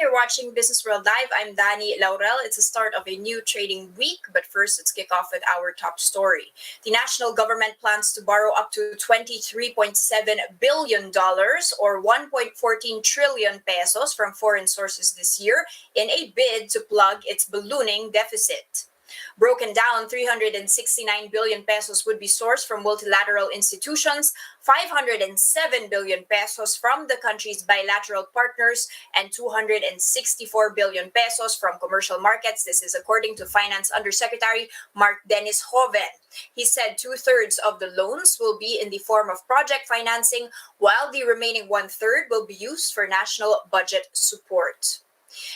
You're watching Business World Live. I'm Danie Laurel. It's the start of a new trading week, but first let's kick off with our top story. The national government plans to borrow up to $23.7 billion or 1.14 trillion pesos from foreign sources this year in a bid to plug its ballooning deficit. Broken down, 369 billion pesos would be sourced from multilateral institutions, 507 billion pesos from the country's bilateral partners, and 264 billion pesos from commercial markets. This is according to Finance Undersecretary Mark Dennis Joven. He said 2/3 of the loans will be in the form of project financing, while the remaining 1/3 will be used for national budget support.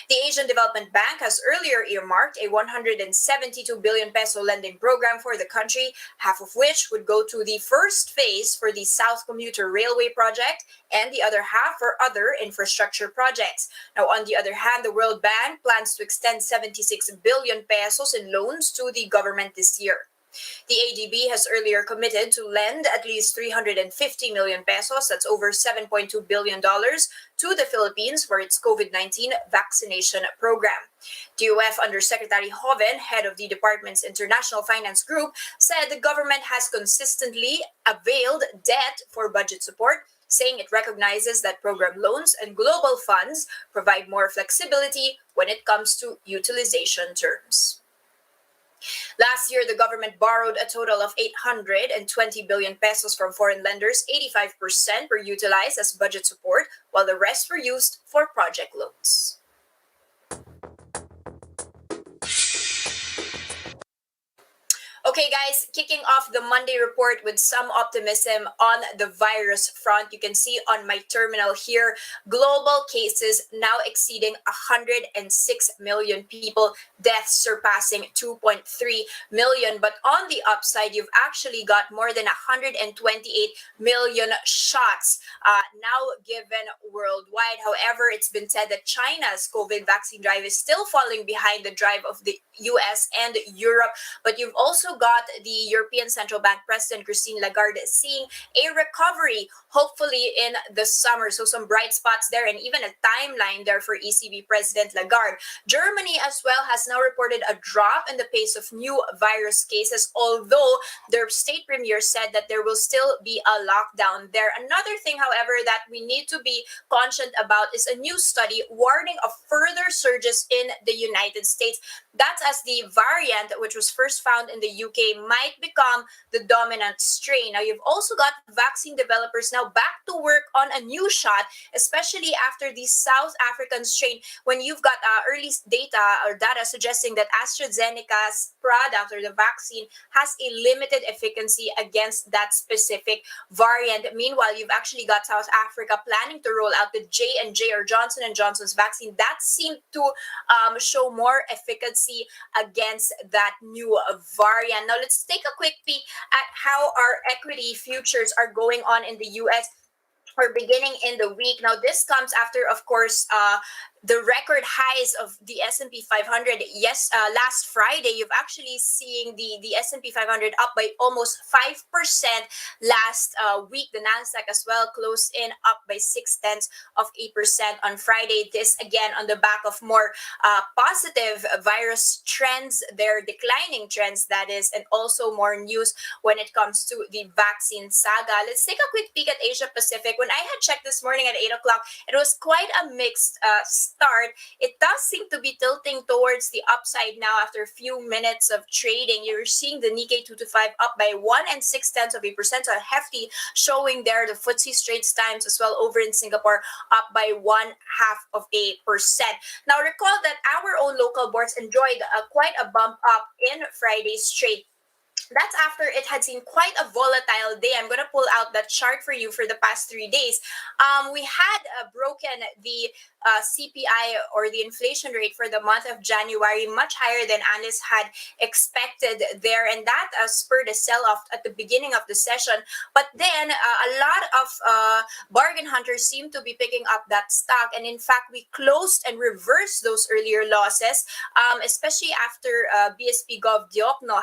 The Asian Development Bank has earlier earmarked a 172 billion peso lending program for the country, half of which would go to the first phase for the South Commuter Railway project and the other half for other infrastructure projects. Now, on the other hand, the World Bank plans to extend 76 billion pesos in loans to the government this year. The ADB has earlier committed to lend at least 350 million pesos, that's over $7.2 billion, to the Philippines for its COVID-19 vaccination program. DOF Undersecretary Joven, head of the department's International Finance Group, said the government has consistently availed debt for budget support, saying it recognizes that program loans and global funds provide more flexibility when it comes to utilization terms. Last year, the government borrowed a total of 820 billion pesos from foreign lenders. 85% were utilized as budget support, while the rest were used for project loans. Okay, guys, kicking off the Monday report with some optimism on the virus front. You can see on my terminal here, global cases now exceeding 106 million people, deaths surpassing 2.3 million. But on the upside, you've actually got more than 128 million shots now given worldwide. However, it's been said that China's COVID vaccine drive is still falling behind the drive of the US and Europe. But you've also got the European Central Bank President Christine Lagarde seeing a recovery, hopefully in the summer. So some bright spots there and even a timeline there for ECB President Lagarde. Germany as well has now reported a drop in the pace of new virus cases, although their state premier said that there will still be a lockdown there. Another thing, however, that we need to be conscious about is a new study warning of further surges in the United States. That's as the variant, which was first found in the UK, might become the dominant strain. Now, you've also got vaccine developers now back to work on a new shot, especially after the South African strain, when you've got early data suggesting that AstraZeneca's product or the vaccine has a limited efficacy against that specific variant. Meanwhile, you've actually got South Africa planning to roll out the J&J or Johnson & Johnson's vaccine. That seemed to show more efficacy against that new variant. Now, let's take a quick peek at how our equity futures are going on in the US. Or beginning in the week. Now, this comes after, of course, the record highs of the S&P 500. Yes, last Friday, you've actually seen the S&P 500 up by almost 5% last week. The Nasdaq as well closed in up by 0.6% on Friday. This again on the back of more positive virus trends, their declining trends, that is, and also more news when it comes to the vaccine saga. Let's take a quick peek at Asia Pacific. When I had checked this morning at 8 o'clock, it was quite a mixed start. It does seem to be tilting towards the upside now after a few minutes of trading. You're seeing the Nikkei 225 up by 1.6%, so a hefty showing there. The FTSE Straits Times as well over in Singapore up by 0.5%. Now, recall that our own local boards enjoyed quite a bump up in Friday's trade. That's after it had seen quite a volatile day. I'm going to pull out that chart for you for the past 3 days. We had broken the CPI or the inflation rate for the month of January, much higher than analysts had expected there. And that spurred a sell-off at the beginning of the session. But then a lot of bargain hunters seem to be picking up that stock. And in fact, we closed and reversed those earlier losses, especially after BSP Gov't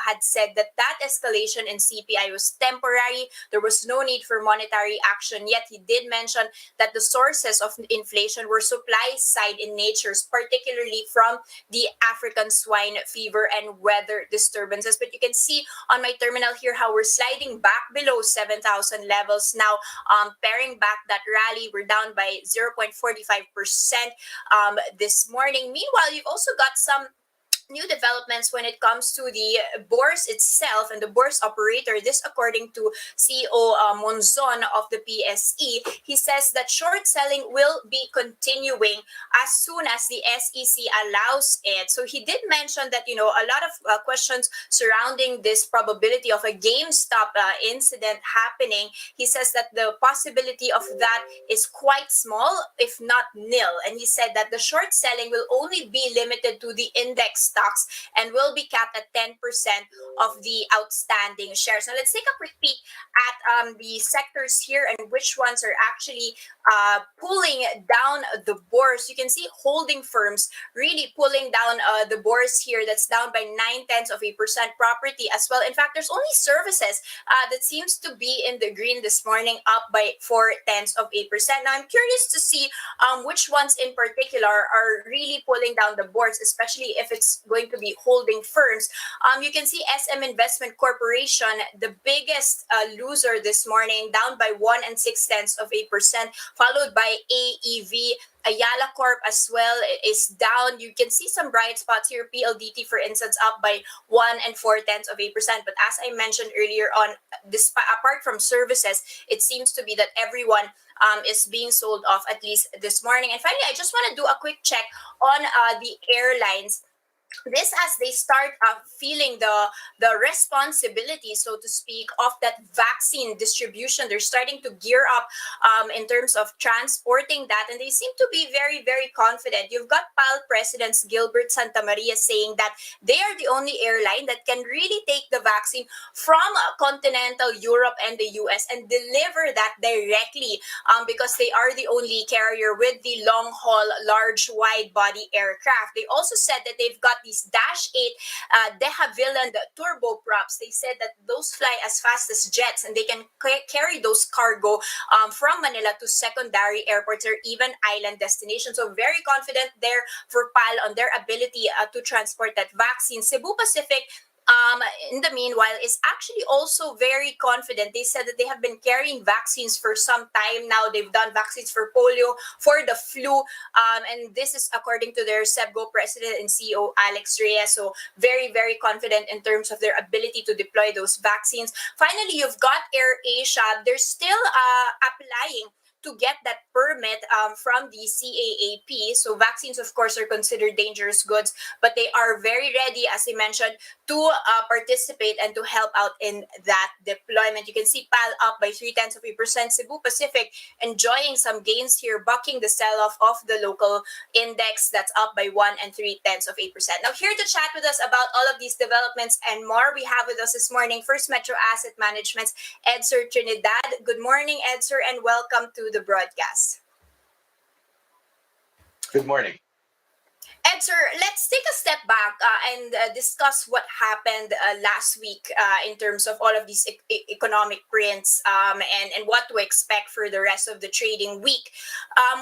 had said that escalation in CPI was temporary. There was no need for monetary action. Yet he did mention that the sources of inflation were supply supply side in nature, particularly from the African swine fever and weather disturbances. But you can see on my terminal here how we're sliding back below 7,000 levels now, paring back that rally. We're down by 0.45% this morning. Meanwhile, you've also got some new developments when it comes to the bourse itself and the bourse operator. This, according to CEO Monzon of the PSE, he says that short selling will be continuing as soon as the SEC allows it. So he did mention that, you know, a lot of questions surrounding this probability of a GameStop incident happening. He says that the possibility of that is quite small, if not nil. And he said that the short selling will only be limited to the index stocks and will be capped at 10% of the outstanding shares. Now let's take a quick peek at the sectors here and which ones are actually pulling down the bourse. You can see holding firms really pulling down the bourse here. That's down by 0.9%. Property as well. In fact, there's only services that seems to be in the green this morning, up by 0.4%. Now I'm curious to see which ones in particular are really pulling down the boards, especially if it's going to be holding firms. You can see SM Investment Corporation, the biggest loser this morning, down by 1.6%, followed by AEV. Ayala Corp as well is down. You can see some bright spots here. PLDT, for instance, up by 1.4%. But as I mentioned earlier on, apart from services, it seems to be that everyone is being sold off, at least this morning. And finally, I just want to do a quick check on the airlines. This as they start feeling the responsibility, so to speak, of that vaccine distribution. They're starting to gear up in terms of transporting that, and they seem to be very, very confident. You've got PAL Presidents Gilbert Santa Maria saying that they are the only airline that can really take the vaccine from continental Europe and the US and deliver that directly, because they are the only carrier with the long haul, large, wide body aircraft. They also said that they've got these Dash 8 De Havilland turboprops. They said that those fly as fast as jets and they can carry those cargo from Manila to secondary airports or even island destinations. So very confident there for PAL on their ability to transport that vaccine. Cebu Pacific, in the meanwhile, is actually also very confident. They said that they have been carrying vaccines for some time now. They've done vaccines for polio, for the flu, and this is according to their SEBGO president and CEO Alex Reyes. So very, very confident in terms of their ability to deploy those vaccines. Finally, you've got AirAsia. They're still applying to get that permit from the CAAP. So vaccines, of course, are considered dangerous goods, but they are very ready, as I mentioned, to participate and to help out in that deployment. You can see PAL up by 0.3%. Cebu Pacific enjoying some gains here, bucking the sell-off of the local index that's up by 1.3%. Now, here to chat with us about all of these developments and more, we have with us this morning First Metro Asset Management's Edser Trinidad. Good morning, Edser, and welcome to the broadcast. Good morning. Edser, let's take a step back and discuss what happened last week in terms of all of these economic prints and what to expect for the rest of the trading week.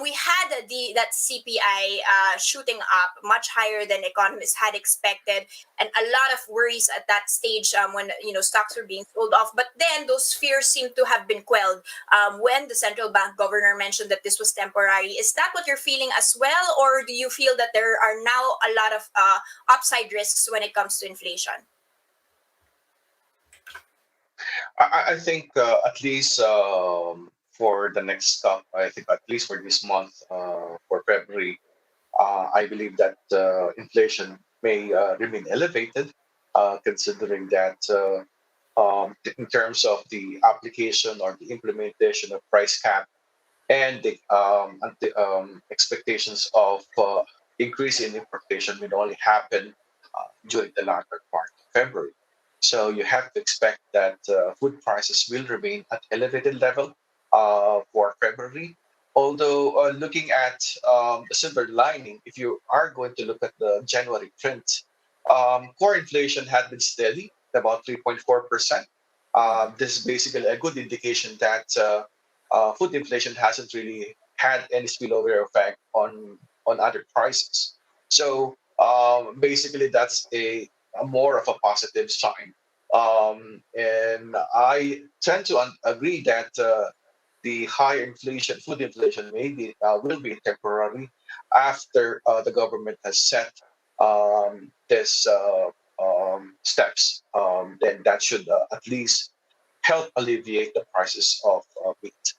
We had that CPI shooting up much higher than economists had expected, and a lot of worries at that stage when stocks were being sold off. But then those fears seem to have been quelled when the central bank governor mentioned that this was temporary. Is that what you're feeling as well, or do you feel that there are now a lot of upside risks when it comes to inflation? I think at least for the next stop, I think at least for this month, for February, I believe that inflation may remain elevated, considering that in terms of the application or the implementation of price cap and the expectations of increase in importation will only happen during the latter part of February. So you have to expect that food prices will remain at elevated level for February. Although looking at the silver lining, if you are going to look at the January trend, core inflation had been steady, about 3.4%. This is basically a good indication that food inflation hasn't really had any spillover effect on other prices. So basically, that's a more of a positive sign. And I tend to agree that the high inflation, food inflation, maybe will be temporary after the government has set this steps. Then that should at least help alleviate the prices of meat.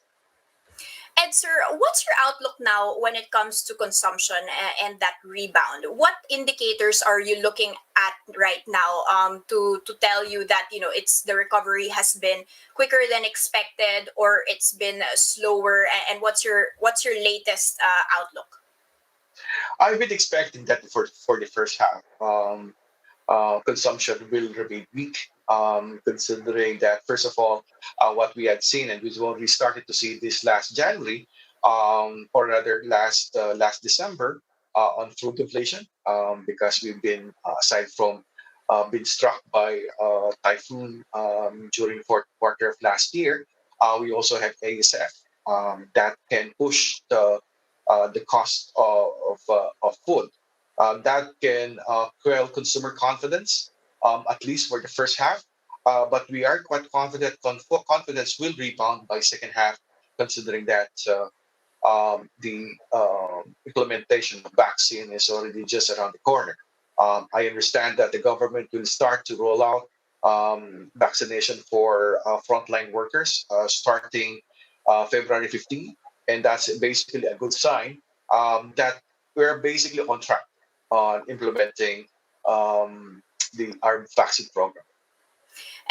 Edser, what's your outlook now when it comes to consumption and that rebound? What indicators are you looking at right now to tell you that it's the recovery has been quicker than expected or it's been slower? And what's your latest outlook? I've been expecting that for the first half. Consumption will remain weak, considering that, first of all, what we had seen, and we started to see this last January, or rather last December, on food inflation, because we've been, aside from being struck by typhoon during fourth quarter of last year, we also have ASF that can push the cost of food that can quell consumer confidence, at least for the first half. But we are quite confident confidence will rebound by second half, considering that the implementation of vaccine is already just around the corner. I understand that the government will start to roll out vaccination for frontline workers starting February 15th, and that's basically a good sign that we're basically on track on implementing our vaccine program.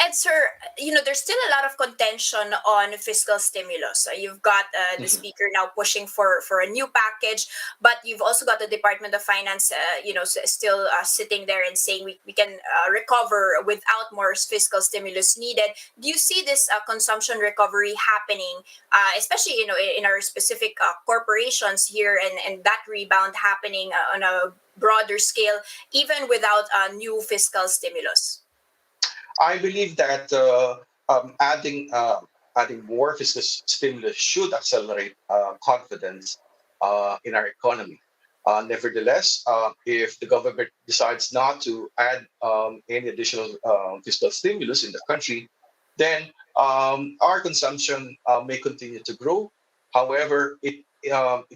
And sir, there's still a lot of contention on fiscal stimulus. You've got the Mhm. speaker now pushing for a new package, but you've also got the Department of Finance, still sitting there and saying we can recover without more fiscal stimulus needed. Do you see this consumption recovery happening, especially in our specific corporations here, and that rebound happening on a broader scale, even without a new fiscal stimulus? I believe that adding more fiscal stimulus should accelerate confidence in our economy. Nevertheless, if the government decides not to add any additional fiscal stimulus in the country, then our consumption may continue to grow. However, it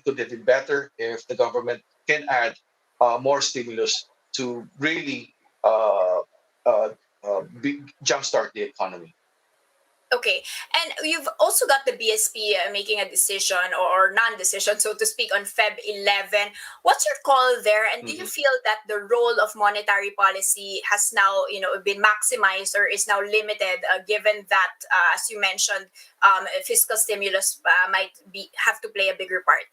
could have been better if the government can add more stimulus to really uh, uh, jumpstart the economy. Okay, and you've also got the BSP making a decision or non-decision, so to speak, on Feb 11. What's your call there? And do you Mhm. feel that the role of monetary policy has now, been maximized or is now limited, given that, as you mentioned, fiscal stimulus might be have to play a bigger part?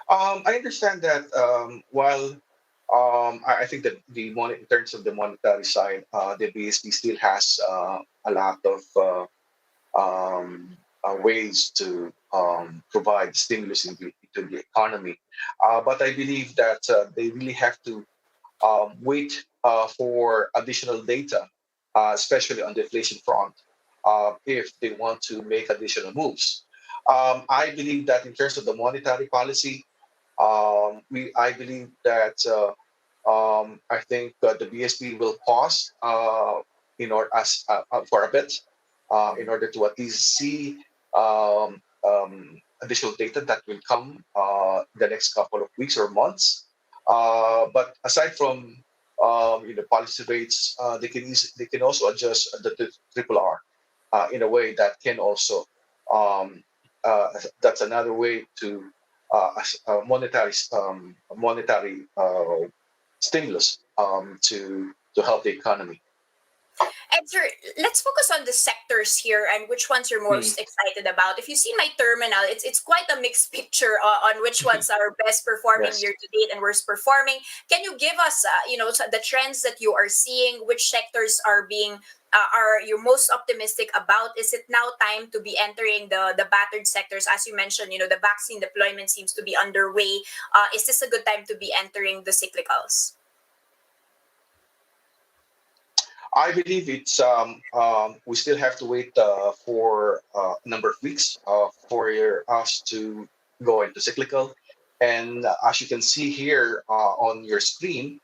I understand that while I think that in terms of the monetary side, the BSP still has a lot of ways to provide stimulus into the economy. But I believe that they really have to wait for additional data, especially on the inflation front, if they want to make additional moves. I believe that in terms of the monetary policy, I believe that I think the BSP will pause for a bit in order to at least see additional data that will come the next couple of weeks or months. But aside from policy rates, they can also adjust the triple R in a way that can also um, that's another way to monetary stimulus to help the economy. And sir, let's focus on the sectors here and which ones you're Mm. most excited about. If you see my terminal, it's quite a mixed picture on which ones are best performing Yes. year to date and worst performing. Can you give us, the trends that you are seeing? Which sectors are you most optimistic about? Is it now time to be entering the battered sectors? As you mentioned, the vaccine deployment seems to be underway. Is this a good time to be entering the cyclicals? I believe it's we still have to wait for a number of weeks for us to go into cyclical. And as you can see here on your screen,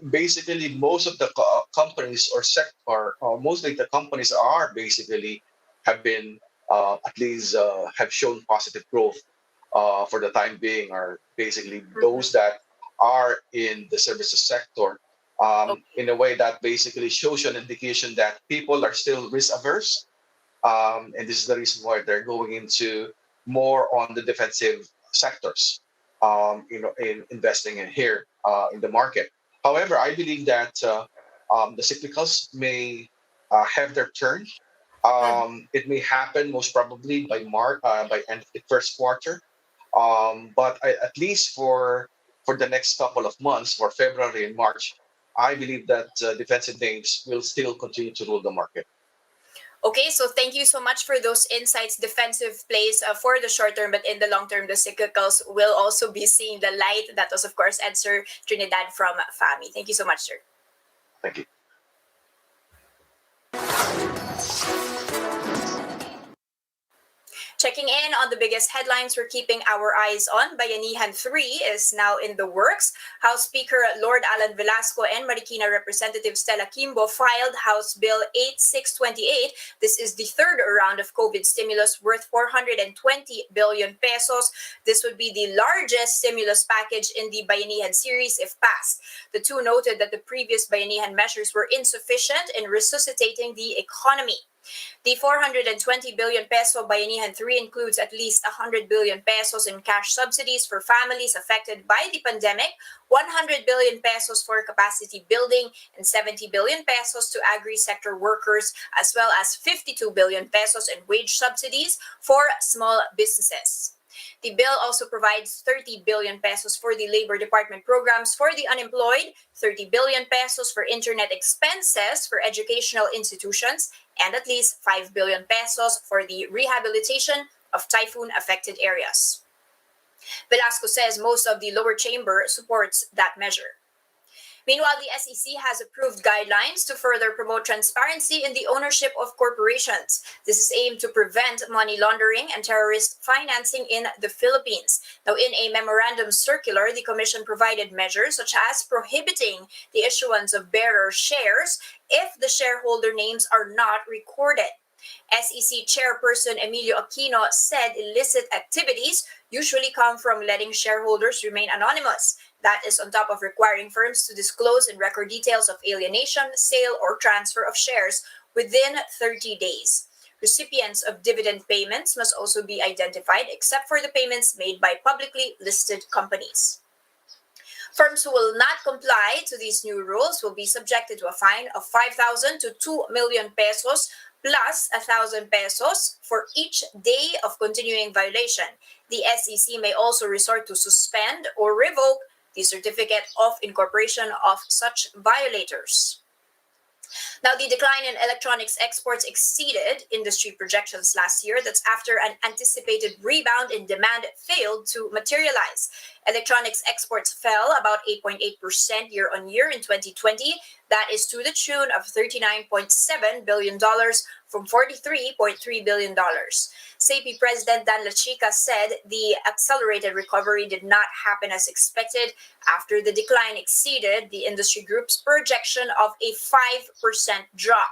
basically most of the companies or sector, mostly the companies are basically have been at least have shown positive growth for the time being, are basically those Mhm. that are in the services sector, in a way that basically shows you an indication that people are still risk averse, and this is the reason why they're going into more on the defensive sectors, in investing in here in the market. However, I believe that the cyclicals may have their turn. Mhm. It may happen most probably by by end of the first quarter, but at least for the next couple of months, for February and March, I believe that defensive names will still continue to rule the market. Okay, so thank you so much for those insights. Defensive plays for the short term, but in the long term, the cyclicals will also be seeing the light. That was, of course, Edser Trinidad from FAMI. Thank you so much, sir. Thank you. Checking in on the biggest headlines we're keeping our eyes on, Bayanihan 3 is now in the works. House Speaker Lord Alan Velasco and Marikina Representative Stella Kimbo filed House Bill 8628. This is the third round of COVID stimulus worth 420 billion pesos. This would be the largest stimulus package in the Bayanihan series if passed. The two noted that the previous Bayanihan measures were insufficient in resuscitating the economy. The 420 billion peso Bayanihan 3 includes at least 100 billion pesos in cash subsidies for families affected by the pandemic, 100 billion pesos for capacity building, and 70 billion pesos to agri-sector workers, as well as 52 billion pesos in wage subsidies for small businesses. The bill also provides 30 billion pesos for the Labor Department programs for the unemployed, 30 billion pesos for internet expenses for educational institutions, and at least 5 billion pesos for the rehabilitation of typhoon-affected areas. Velasco says most of the lower chamber supports that measure. Meanwhile, the SEC has approved guidelines to further promote transparency in the ownership of corporations. This is aimed to prevent money laundering and terrorist financing in the Philippines. Now, in a memorandum circular, the Commission provided measures such as prohibiting the issuance of bearer shares if the shareholder names are not recorded. SEC Chairperson Emilio Aquino said illicit activities usually come from letting shareholders remain anonymous. That is on top of requiring firms to disclose and record details of alienation, sale, or transfer of shares within 30 days. Recipients of dividend payments must also be identified, except for the payments made by publicly listed companies. Firms who will not comply to these new rules will be subjected to a fine of 5,000 to 2 million pesos plus 1,000 pesos for each day of continuing violation. The SEC may also resort to suspend or revoke the certificate of incorporation of such violators. Now, the decline in electronics exports exceeded industry projections last year. That's after an anticipated rebound in demand failed to materialize. Electronics exports fell about 8.8% year on year in 2020. That is to the tune of $39.7 billion from $43.3 billion. SEPI President Dan Lachica said the accelerated recovery did not happen as expected after the decline exceeded the industry group's projection of a 5% drop.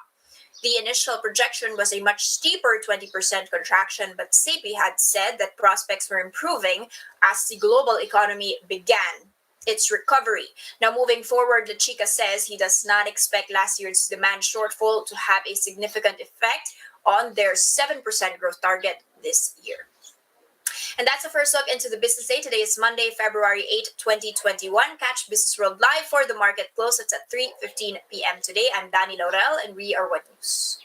The initial projection was a much steeper 20% contraction, but SEPI had said that prospects were improving as the global economy began its recovery. Now, moving forward, Lachica says he does not expect last year's demand shortfall to have a significant effect on their 7% growth target this year. And that's the first look into the business day. Today is Monday, February 8, 2021. Catch Business World live for the market close. It's at 3:15 p.m. today. I'm Danie Laurel, and we are What News.